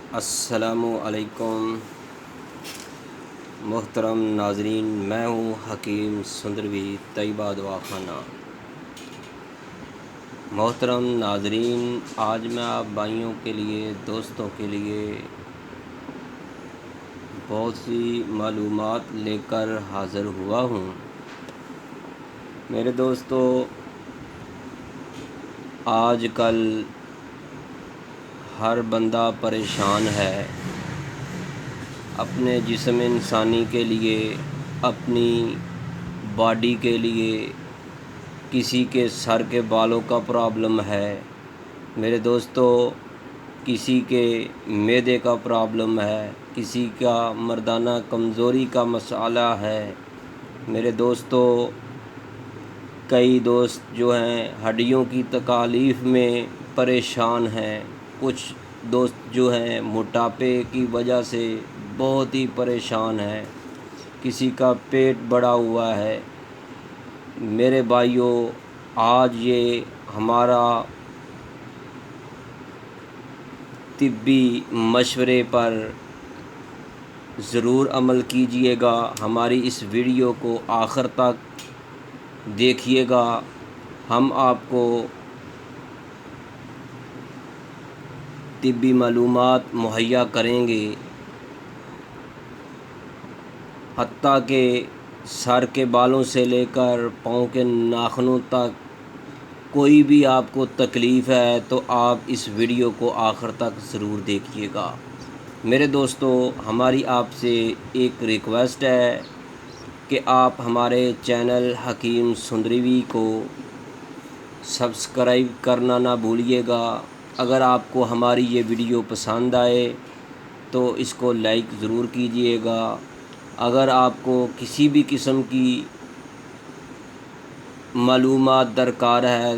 السلام علیکم محترم ناظرین، میں ہوں حکیم سندروی طیبہ دوا خانہ۔ محترم ناظرین، آج میں آپ بھائیوں کے لیے، دوستوں کے لیے بہت سی معلومات لے کر حاضر ہوا ہوں۔ میرے دوستو، آج کل ہر بندہ پریشان ہے اپنے جسم انسانی کے لیے، اپنی باڈی کے لیے۔ کسی کے سر کے بالوں کا پرابلم ہے میرے دوستو، کسی کے معدے کا پرابلم ہے، کسی کا مردانہ کمزوری کا مسئلہ ہے میرے دوستو۔ کئی دوست جو ہیں ہڈیوں کی تکالیف میں پریشان ہیں، کچھ دوست جو ہیں موٹاپے کی وجہ سے بہت ہی پریشان ہیں، کسی کا پیٹ بڑھا ہوا ہے۔ میرے بھائیوں، آج یہ ہمارا طبی مشورے پر ضرور عمل کیجیے گا۔ ہماری اس ویڈیو کو آخر تک دیکھیے گا۔ ہم آپ کو طبی معلومات مہیا کریں گے، حتیٰ کہ سر کے بالوں سے لے کر پاؤں کے ناخنوں تک کوئی بھی آپ کو تکلیف ہے تو آپ اس ویڈیو کو آخر تک ضرور دیکھیے گا۔ میرے دوستو، ہماری آپ سے ایک ریکویسٹ ہے کہ آپ ہمارے چینل حکیم سندروی کو سبسکرائب کرنا نہ بھولیے گا۔ اگر آپ کو ہماری یہ ویڈیو پسند آئے تو اس کو لائک ضرور کیجیے گا۔ اگر آپ کو کسی بھی قسم کی معلومات درکار ہے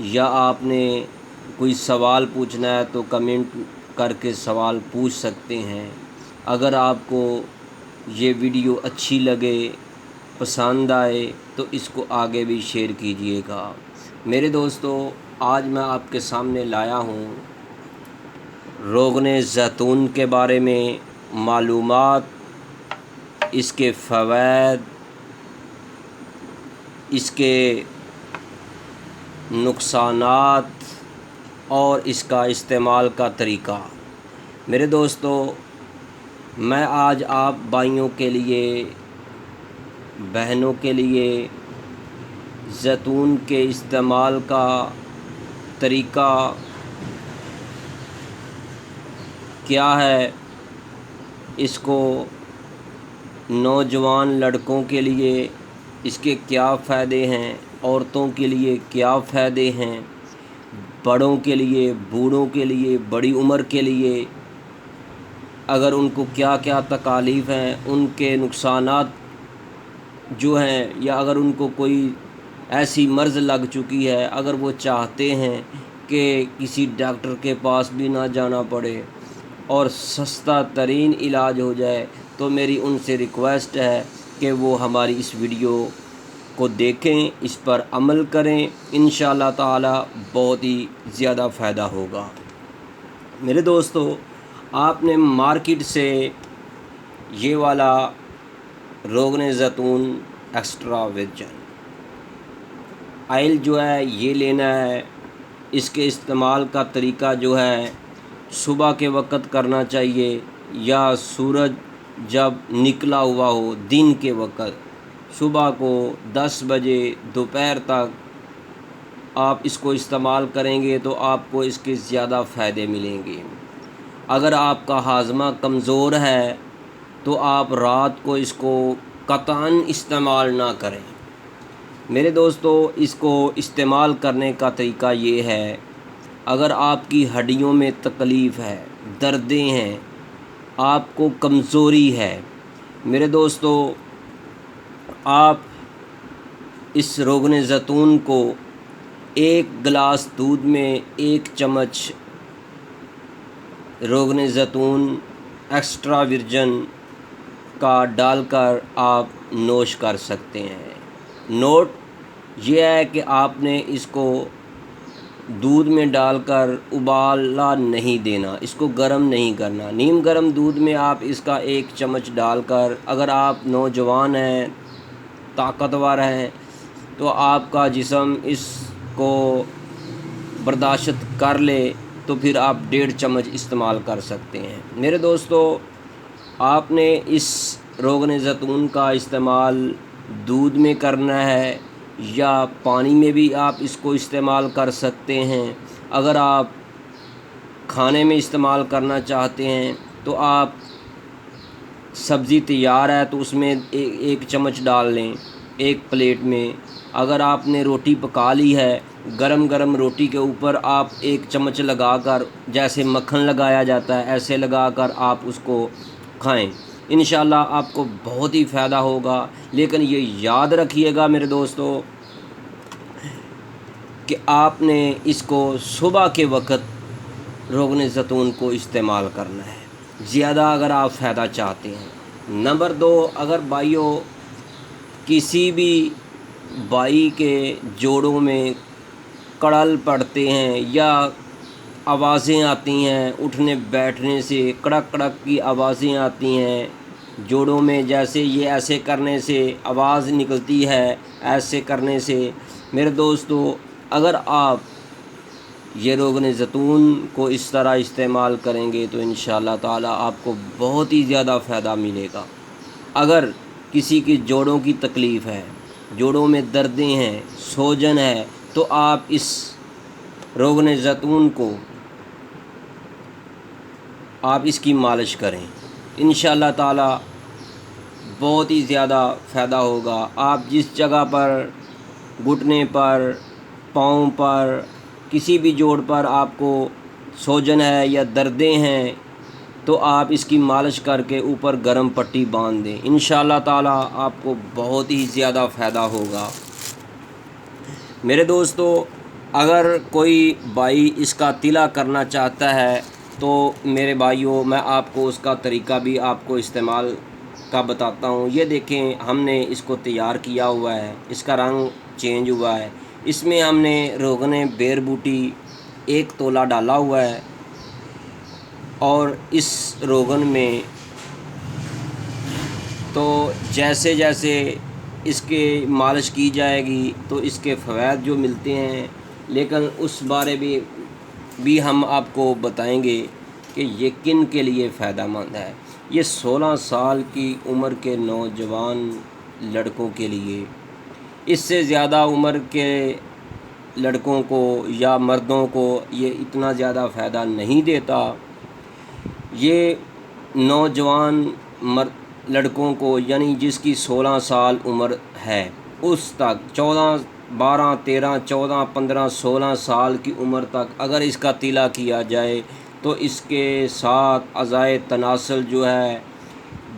یا آپ نے کوئی سوال پوچھنا ہے تو کمنٹ کر کے سوال پوچھ سکتے ہیں۔ اگر آپ کو یہ ویڈیو اچھی لگے، پسند آئے تو اس کو آگے بھی شیئر کیجیے گا۔ میرے دوستو، آج میں آپ کے سامنے لایا ہوں روغن زیتون کے بارے میں معلومات، اس کے فوائد، اس کے نقصانات اور اس کا استعمال کا طریقہ۔ میرے دوستو، میں آج آپ بھائیوں کے لیے، بہنوں کے لیے زیتون کے استعمال کا طریقہ کیا ہے، اس کو نوجوان لڑکوں کے لیے اس کے کیا فائدے ہیں، عورتوں کے لیے کیا فائدے ہیں، بڑوں کے لیے، بوڑھوں کے لیے، بڑی عمر کے لیے اگر ان کو کیا کیا تکالیف ہیں، ان کے نقصانات جو ہیں، یا اگر ان کو کوئی ایسی مرض لگ چکی ہے، اگر وہ چاہتے ہیں کہ کسی ڈاکٹر کے پاس بھی نہ جانا پڑے اور سستا ترین علاج ہو جائے، تو میری ان سے ریکویسٹ ہے کہ وہ ہماری اس ویڈیو کو دیکھیں، اس پر عمل کریں، انشاءاللہ تعالی بہت ہی زیادہ فائدہ ہوگا۔ میرے دوستو، آپ نے مارکیٹ سے یہ والا روغن زیتون ایکسٹرا ورجن آئل جو ہے یہ لینا ہے۔ اس کے استعمال کا طریقہ جو ہے صبح کے وقت کرنا چاہیے، یا سورج جب نکلا ہوا ہو دن کے وقت، صبح کو 10 بجے دوپہر تک آپ اس کو استعمال کریں گے تو آپ کو اس کے زیادہ فائدے ملیں گے۔ اگر آپ کا ہاضمہ کمزور ہے تو آپ رات کو اس کو قطعاً استعمال نہ کریں۔ میرے دوستو، اس کو استعمال کرنے کا طریقہ یہ ہے، اگر آپ کی ہڈیوں میں تکلیف ہے، دردیں ہیں، آپ کو کمزوری ہے، میرے دوستو، آپ اس روغن زیتون کو 1 گلاس دودھ میں 1 چمچ روغن زیتون ایکسٹرا ورجن کا ڈال کر آپ نوش کر سکتے ہیں۔ نوٹ یہ ہے کہ آپ نے اس کو دودھ میں ڈال کر ابالا نہیں دینا، اس کو گرم نہیں کرنا۔ نیم گرم دودھ میں آپ اس کا 1 چمچ ڈال کر، اگر آپ نوجوان ہیں، طاقتور ہیں، تو آپ کا جسم اس کو برداشت کر لے تو پھر آپ 1.5 چمچ استعمال کر سکتے ہیں۔ میرے دوستو، آپ نے اس روغن زیتون کا استعمال دودھ میں کرنا ہے یا پانی میں بھی آپ اس کو استعمال کر سکتے ہیں۔ اگر آپ کھانے میں استعمال کرنا چاہتے ہیں تو آپ سبزی تیار ہے تو اس میں 1 چمچ ڈال لیں 1 پلیٹ میں۔ اگر آپ نے روٹی پکا لی ہے، گرم گرم روٹی کے اوپر آپ 1 چمچ لگا کر، جیسے مکھن لگایا جاتا ہے ایسے لگا کر آپ اس کو کھائیں، انشاءاللہ آپ کو بہت ہی فائدہ ہوگا۔ لیکن یہ یاد رکھیے گا میرے دوستو کہ آپ نے اس کو صبح کے وقت روغن زیتون کو استعمال کرنا ہے، زیادہ اگر آپ فائدہ چاہتے ہیں۔ نمبر 2، اگر بھائیوں کسی بھی بھائی کے جوڑوں میں کڑل پڑتے ہیں یا آوازیں آتی ہیں، اٹھنے بیٹھنے سے کڑک کڑک کی آوازیں آتی ہیں جوڑوں میں، جیسے یہ ایسے کرنے سے آواز نکلتی ہے، ایسے کرنے سے، میرے دوستو اگر آپ یہ روغن زیتون کو اس طرح استعمال کریں گے تو انشاءاللہ تعالیٰ آپ کو بہت ہی زیادہ فائدہ ملے گا۔ اگر کسی کی جوڑوں کی تکلیف ہے، جوڑوں میں دردیں ہیں، سوجن ہے، تو آپ اس روغن زیتون کو آپ اس کی مالش کریں، انشاءاللہ تعالیٰ بہت ہی زیادہ فائدہ ہوگا۔ آپ جس جگہ پر، گھٹنے پر، پاؤں پر، کسی بھی جوڑ پر آپ کو سوجن ہے یا دردیں ہیں تو آپ اس کی مالش کر کے اوپر گرم پٹی باندھ دیں، انشاءاللہ تعالیٰ آپ کو بہت ہی زیادہ فائدہ ہوگا۔ میرے دوستو، اگر کوئی بھائی اس کا تلا کرنا چاہتا ہے تو میرے بھائیوں میں آپ کو اس کا طریقہ بھی آپ کو استعمال کا بتاتا ہوں۔ یہ دیکھیں، ہم نے اس کو تیار کیا ہوا ہے، اس کا رنگ چینج ہوا ہے۔ اس میں ہم نے روغن بیر بوٹی 1 تولہ ڈالا ہوا ہے، اور اس روغن میں تو جیسے جیسے اس کے مالش کی جائے گی تو اس کے فوائد جو ملتے ہیں، لیکن اس بارے بھی ہم آپ کو بتائیں گے کہ یہ کن کے لیے فائدہ مند ہے۔ یہ 16 سال کی عمر کے نوجوان لڑکوں کے لیے، اس سے زیادہ عمر کے لڑکوں کو یا مردوں کو یہ اتنا زیادہ فائدہ نہیں دیتا۔ یہ نوجوان لڑکوں کو، یعنی جس کی 16 سال عمر ہے اس تک، 12 13 14 15 16 سال کی عمر تک اگر اس کا تلا کیا جائے تو اس کے ساتھ اعضائے تناسل جو ہے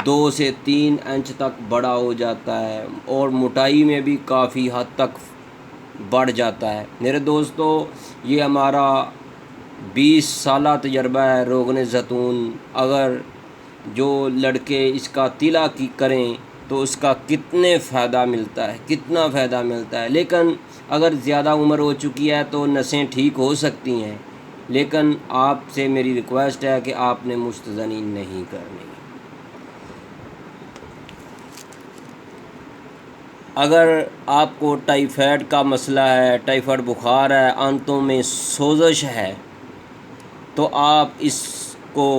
2 سے 3 انچ تک بڑا ہو جاتا ہے، اور موٹائی میں بھی کافی حد تک بڑھ جاتا ہے۔ میرے دوستو، یہ ہمارا 20 سالہ تجربہ ہے روغن زیتون۔ اگر جو لڑکے اس کا تلا کریں تو اس کا کتنے فائدہ ملتا ہے، کتنا فائدہ ملتا ہے۔ لیکن اگر زیادہ عمر ہو چکی ہے تو نسیں ٹھیک ہو سکتی ہیں، لیکن آپ سے میری ریکویسٹ ہے کہ آپ نے مستزنی نہیں کرنی۔ اگر آپ کو ٹائیفائڈ کا مسئلہ ہے، ٹائیفائڈ بخار ہے، آنتوں میں سوزش ہے، تو آپ اس کو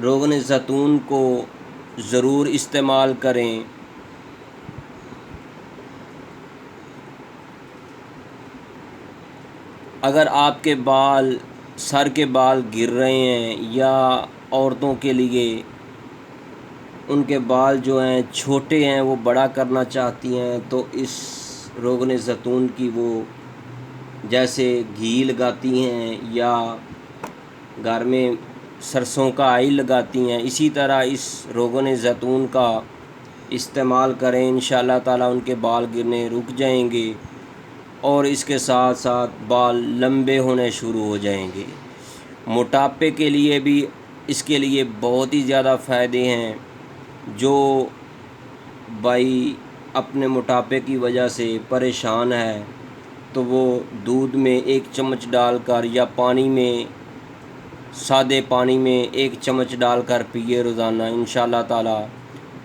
روغن زیتون کو ضرور استعمال کریں۔ اگر آپ کے سر کے بال گر رہے ہیں، یا عورتوں کے لیے ان کے بال جو ہیں چھوٹے ہیں وہ بڑا کرنا چاہتی ہیں، تو اس روغن زیتون کی وہ جیسے گھی لگاتی ہیں یا گھر میں سرسوں کا آئل لگاتی ہیں، اسی طرح اس روغن زیتون کا استعمال کریں، انشاءاللہ تعالیٰ ان کے بال گرنے رک جائیں گے، اور اس کے ساتھ ساتھ بال لمبے ہونے شروع ہو جائیں گے۔ موٹاپے کے لیے بھی اس کے لیے بہت ہی زیادہ فائدے ہیں۔ جو بھائی اپنے موٹاپے کی وجہ سے پریشان ہے تو وہ دودھ میں 1 چمچ ڈال کر یا پانی میں سادے پانی میں 1 چمچ ڈال کر پیے روزانہ، انشاءاللہ تعالی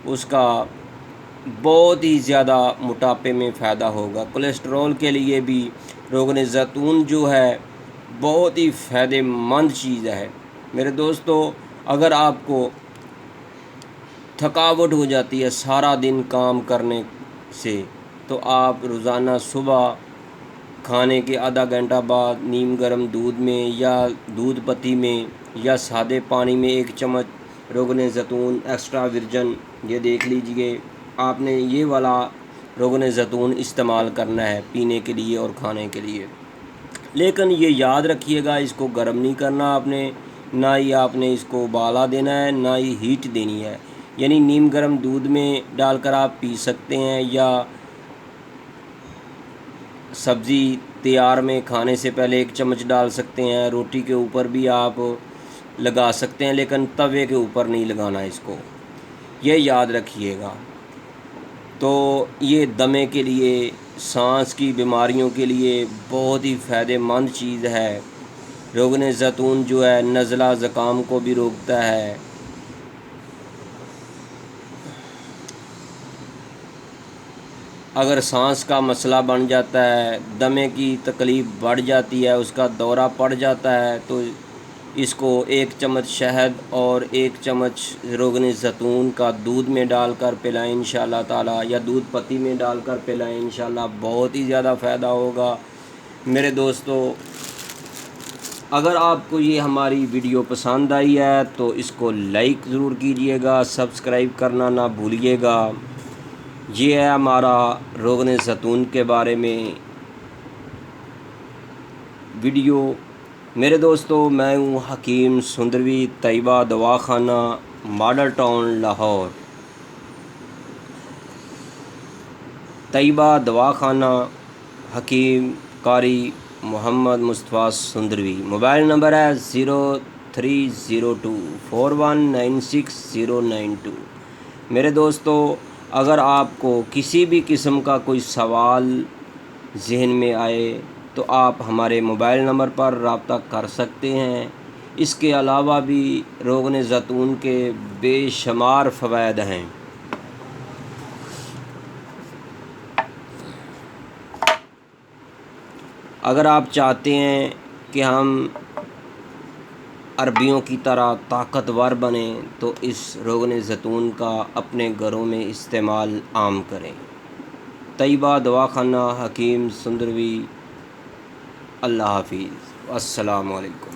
اس کا بہت ہی زیادہ موٹاپے میں فائدہ ہوگا۔ کولیسٹرول کے لیے بھی روغن زیتون جو ہے بہت ہی فائدہ مند چیز ہے۔ میرے دوستو، اگر آپ کو تھکاوٹ ہو جاتی ہے سارا دن کام کرنے سے، تو آپ روزانہ صبح کھانے کے آدھا گھنٹہ بعد نیم گرم دودھ میں یا دودھ پتی میں یا سادے پانی میں 1 چمچ روغن زیتون ایکسٹرا ورجن، یہ دیکھ لیجئے، آپ نے یہ والا روغن زیتون استعمال کرنا ہے پینے کے لیے اور کھانے کے لیے۔ لیکن یہ یاد رکھیے گا، اس کو گرم نہیں کرنا آپ نے، نہ ہی آپ نے اس کو ابالا دینا ہے، نہ ہی ہیٹ دینی ہے۔ یعنی نیم گرم دودھ میں ڈال کر آپ پی سکتے ہیں، یا سبزی تیار میں کھانے سے پہلے 1 چمچ ڈال سکتے ہیں، روٹی کے اوپر بھی آپ لگا سکتے ہیں، لیکن توے کے اوپر نہیں لگانا اس کو، یہ یاد رکھیے گا۔ تو یہ دمے کے لیے، سانس کی بیماریوں کے لیے بہت ہی فائدہ مند چیز ہے۔ روغن زیتون جو ہے نزلہ زکام کو بھی روکتا ہے۔ اگر سانس کا مسئلہ بن جاتا ہے، دمے کی تکلیف بڑھ جاتی ہے، اس کا دورہ پڑ جاتا ہے، تو اس کو 1 چمچ شہد اور 1 چمچ روغن زیتون کا دودھ میں ڈال کر پلائیں انشاءاللہ تعالی، یا دودھ پتی میں ڈال کر پلائیں، انشاءاللہ بہت ہی زیادہ فائدہ ہوگا۔ میرے دوستو، اگر آپ کو یہ ہماری ویڈیو پسند آئی ہے تو اس کو لائک ضرور کیجئے گا، سبسکرائب کرنا نہ بھولیے گا۔ یہ ہے ہمارا روغن زیتون کے بارے میں ویڈیو۔ میرے دوستو، میں ہوں حکیم سندروی، طیبہ دواخانہ، ماڈل ٹاؤن، لاہور۔ طیبہ دواخانہ، حکیم قاری محمد مصطفیٰ سندروی۔ موبائل نمبر ہے 0302419692۔ میرے دوستو، اگر آپ کو کسی بھی قسم کا کوئی سوال ذہن میں آئے تو آپ ہمارے موبائل نمبر پر رابطہ کر سکتے ہیں۔ اس کے علاوہ بھی روغن زیتون کے بے شمار فوائد ہیں۔ اگر آپ چاہتے ہیں کہ ہم عربیوں کی طرح طاقتور بنیں تو اس روغن زیتون کا اپنے گھروں میں استعمال عام کریں۔ طیبہ دواخانہ، حکیم سندروی۔ اللہ حافظ، السلام علیکم۔